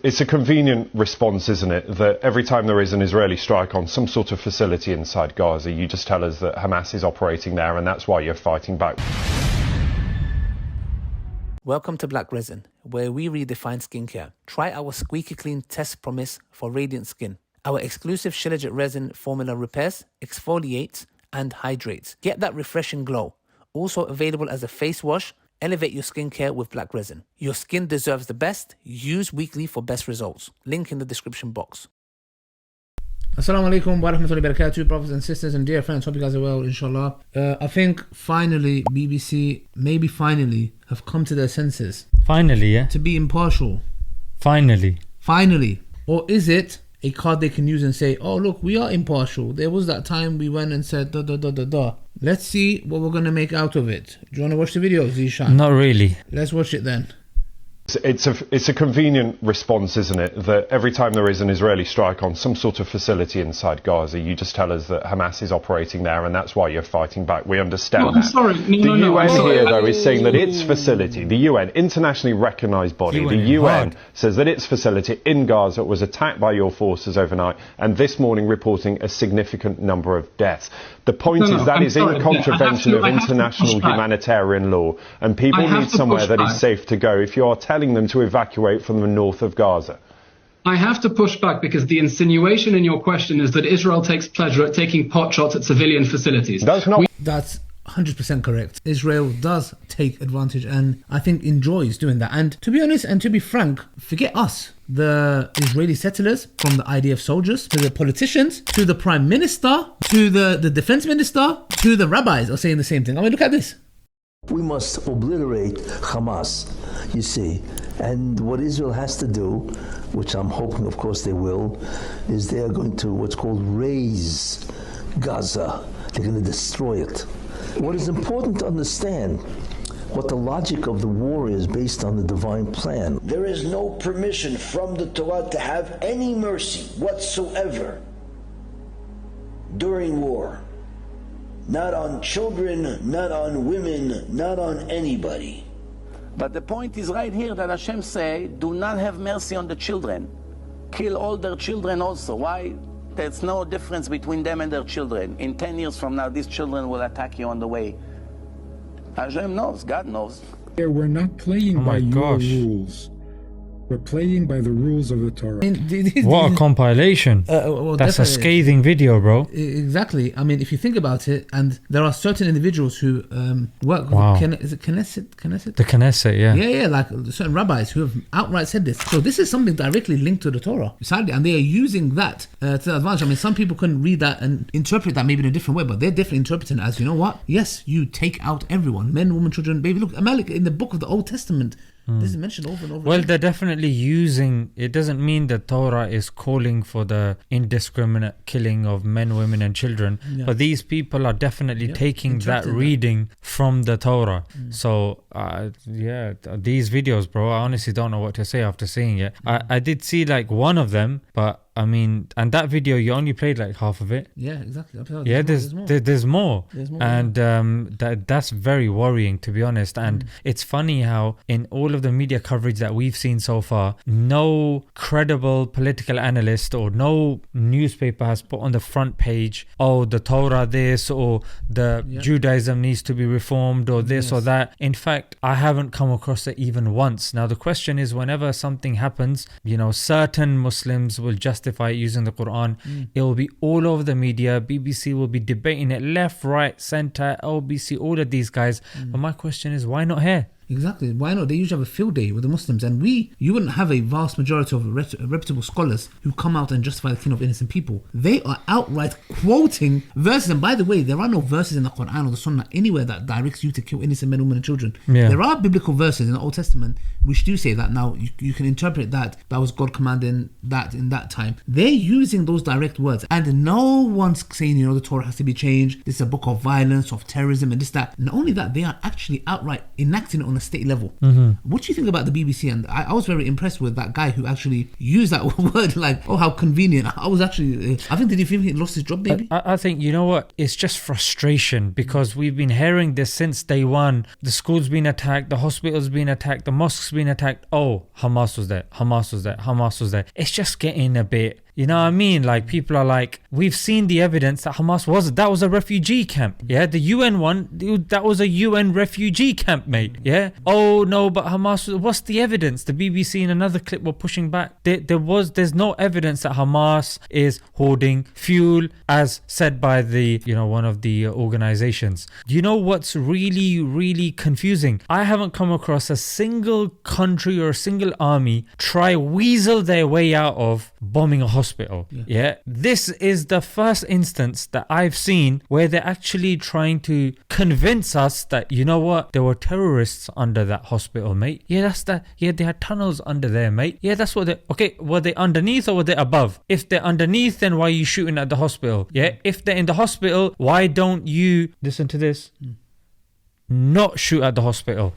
it's a convenient response, isn't it, that every time there is an Israeli strike on some sort of facility inside Gaza, you just tell us that Hamas is operating there and that's why you're fighting back. Welcome to Black Resin, where we redefine skincare. Try our squeaky clean test promise for radiant skin. Our exclusive Shilajit resin formula repairs, exfoliates, and hydrates. Get that refreshing glow. Also available as a face wash. Elevate your skincare with Black Resin. Your skin deserves the best. Use weekly for best results. Link in the description box. Assalamu alaikum wa rahmatullahi wa barakatuh, brothers and sisters and dear friends. Hope you guys are well, inshallah. I think finally BBC, maybe finally, have come to their senses. Finally, yeah? To be impartial. Finally. Or is it a card they can use and say, oh look, we are impartial. There was that time we went and said da. Let's see what we're going to make out of it. Do you want to watch the video, Zishan? Not really. Let's watch it then. It's a convenient response, isn't it, that every time there is an Israeli strike on some sort of facility inside Gaza, you just tell us that Hamas is operating there and that's why you're fighting back. We understand that. I'm sorry. The UN here, though, is saying that its facility, the UN, internationally recognised body, the UN says that its facility in Gaza was attacked by your forces overnight and this morning reporting a significant number of deaths. The point is that is in contravention of international humanitarian law and people need somewhere that is safe to go if you are telling them to evacuate from the north of Gaza. I have to push back because the insinuation in your question is that Israel takes pleasure at taking pot shots at civilian facilities. That's 100% correct. Israel does take advantage and I think enjoys doing that. And to be honest and to be frank, forget us, the Israeli settlers, from the IDF soldiers to the politicians to the prime minister to the defense minister to the rabbis are saying the same thing. I mean, look at this. We must obliterate Hamas, you see. And what Israel has to do, which I'm hoping, of course, they will, is they are going to what's called raise Gaza. They're going to destroy it. What is important to understand, what the logic of the war is based on the divine plan. There is no permission from the Torah to have any mercy whatsoever during war. Not on children, not on women, not on anybody. But the point is right here that Hashem say, do not have mercy on the children. Kill all their children also. Why? There's no difference between them and their children. In 10 years from now, these children will attack you on the way. Hashem knows, God knows. We're not playing by your rules. We're playing by the rules of the Torah. What a compilation. That's a scathing video, bro. Exactly. I mean, if you think about it, and there are certain individuals who work with, is it Knesset? The Knesset, yeah. Yeah, like certain rabbis who have outright said this. So this is something directly linked to the Torah, sadly, and they are using that to their advantage. I mean, some people couldn't read that and interpret that maybe in a different way, but they're definitely interpreting it as, you know what? Yes, you take out everyone, men, women, children, baby. Look, Amalek in the book of the Old Testament, this is mentioned over and over Well, again. they're definitely using, it doesn't mean that Torah is calling for the indiscriminate killing of men, women and children, but these people are definitely taking that reading from the Torah. So, these videos, bro, I honestly don't know what to say after seeing it. I did see like one of them, but I mean, and that video, you only played like half of it. Yeah, exactly. There's more. And that's very worrying, to be honest. And it's funny how in all of the media coverage that we've seen so far, no credible political analyst or no newspaper has put on the front page, oh, the Torah this, or the Judaism needs to be reformed, or this or that. In fact, I haven't come across it even once. Now, the question is, whenever something happens, you know, certain Muslims will justify using the Quran. It will be all over the media. BBC will be debating it left, right, center, LBC, all of these guys. But my question is, why not here? Exactly. Why not? They usually have a field day with the Muslims, and you wouldn't have a vast majority of reputable scholars who come out and justify the killing of innocent people. They are outright quoting verses, and by the way, there are no verses in the Quran or the Sunnah anywhere that directs you to kill innocent men, women and children. There are biblical verses in the Old Testament which do say that. Now you can interpret that was God commanding that in that time. They're using those direct words, and no one's saying, you know, the Torah has to be changed, this is a book of violence, of terrorism and this, that. Not only that, they are actually outright enacting it on a state level. What do you think about the BBC? And I was very impressed with that guy who actually used that word, like, oh, how convenient. I was actually, I think, did you feel he lost his job maybe? I think, you know what, it's just frustration, because we've been hearing this since day one. The school's been attacked, the hospital's been attacked, the mosque's being attacked. Oh, Hamas was there. Hamas was there. Hamas was there. It's just getting a bit, you know what I mean? Like, people are like, we've seen the evidence that Hamas that was a refugee camp. Yeah, the UN one, that was a UN refugee camp, mate. Yeah. Oh no, but Hamas, what's the evidence? The BBC in another clip were pushing back. There's no evidence that Hamas is hoarding fuel, as said by the, one of the organizations. You know what's really, really confusing? I haven't come across a single country or a single army try weasel their way out of bombing a hospital. Yeah. This is the first instance that I've seen where they're actually trying to convince us that, you know what, there were terrorists under that hospital, mate. Yeah, that's that. Yeah, they had tunnels under there, mate. Yeah, that's what okay, were they underneath or were they above? If they're underneath, then why are you shooting at the hospital? Yeah, if they're in the hospital, why don't you, listen to this, not shoot at the hospital?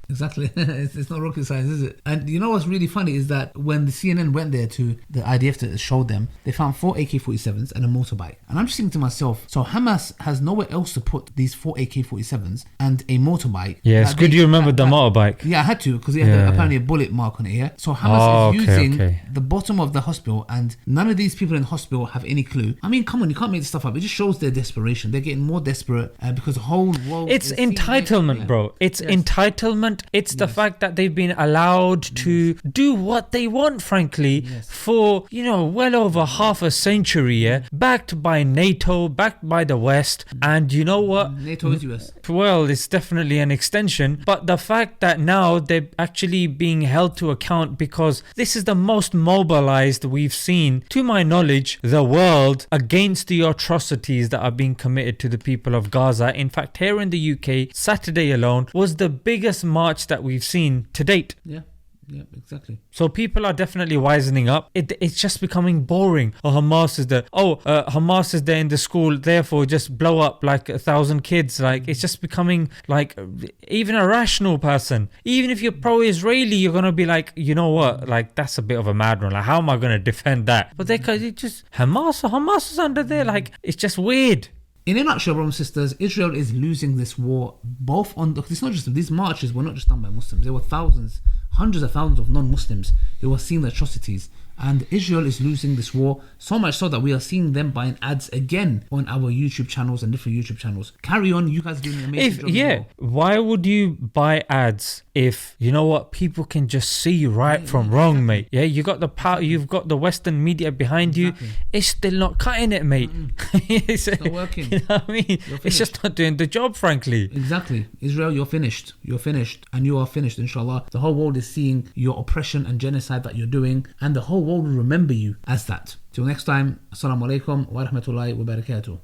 Exactly. It's not rocket science, is it? And you know what's really funny is that when the CNN went there to the IDF to show them, they found 4 AK-47s and a motorbike. And I'm just thinking to myself, so Hamas has nowhere else to put these 4 AK-47s and a motorbike. Yeah, it's good you remembered the motorbike. Yeah, I had to, because it had apparently a bullet mark on it here. So Hamas is using the bottom of the hospital, and none of these people in the hospital have any clue. I mean, come on, you can't make this stuff up. It just shows their desperation. They're getting more desperate because the whole world... It's entitlement, bro. It's entitlement. It's the fact that they've been allowed to do what they want, frankly, for, well over half a century, backed by NATO, backed by the West. And you know what? NATO is US. Well, it's definitely an extension. But the fact that now they're actually being held to account, because this is the most mobilized we've seen, to my knowledge, the world against the atrocities that are being committed to the people of Gaza. In fact, here in the UK, Saturday alone was the biggest march that we've seen to date. Yeah, exactly. So people are definitely wisening up. It's just becoming boring. Oh, Hamas is there. Hamas is there in the school, therefore just blow up like 1,000 kids. Like, it's just becoming like, even a rational person, even if you're pro-Israeli, you're gonna be like, you know what, like, that's a bit of a mad one. Like, how am I gonna defend that? But they just Hamas is under there. Like, it's just weird. In a nutshell, brothers and sisters, Israel is losing this war both on... It's not just... These marches were not just done by Muslims. There were thousands, hundreds of thousands of non-Muslims who were seeing the atrocities. And Israel is losing this war, so much so that we are seeing them buying ads again on our YouTube channels and different YouTube channels. Carry on, you guys are doing an amazing job as well. Why would you buy ads if, you know what, people can just see right from wrong, mate? Yeah, you got the power, you've got the Western media behind you. It's still not cutting it, mate. It's not working. You know what I mean? It's just not doing the job, frankly. Exactly. Israel, you're finished. You're finished. And you are finished, inshallah. The whole world is seeing your oppression and genocide that you're doing, and the whole world will remember you as that. Till next time, assalamu alaikum wa rahmatullahi wa barakatuh.